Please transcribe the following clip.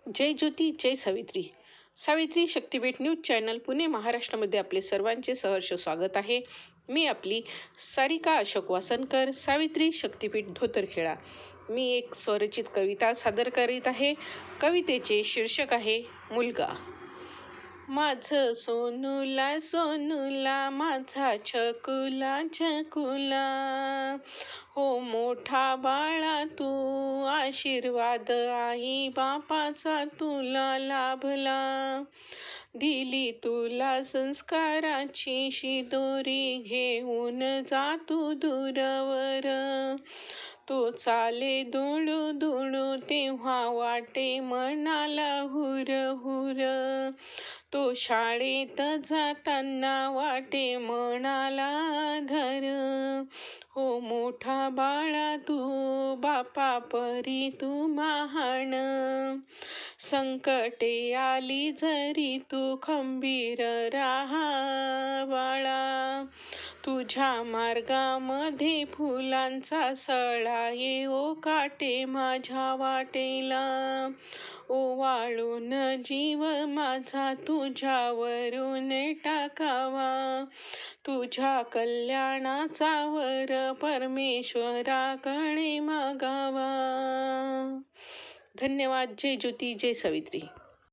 जय ज्योती जय सावित्री. सावित्री शक्तिपीठ news channel Pune महाराष्ट्रामध्ये आपले सर्वांचे सहर्ष स्वागत आहे. मी आपली सारिका अशोक वासनकर, सावित्री शक्तिपीठ धोतरखेडा. मी एक स्वरचित कविता सादर करीत आहे. कवितेचे शीर्षक आहे मुलगा. माझं सोनूला सोनूला, माझा छकुला छकुला, हो मोठा बाळा तू, आशीर्वाद आई बापाचा तुला लाभला. दिली तुला संस्काराची शिदोरी, घेऊन जा तू दूरवर. तो चाले दुळू दुळू, तेव्हा वाटे मनाला हुर हुर. तो शाळेत जाताना वाटे मनाला धर. हो मोठा बाळा तू, बापा परी तू महान. संकटे आली जरी तू खंबीर राहा बाळा. तुझ्या मार्गामध्ये फुलांचा सळा येवो, काटे माझ्या वाटेला. ओवाळून जीव माझा तुझ्यावरून टाकावा. तुझ्या कल्याणाचा वर परमेश्वराकडे मागावा. धन्यवाद. जय ज्योती जय सावित्री.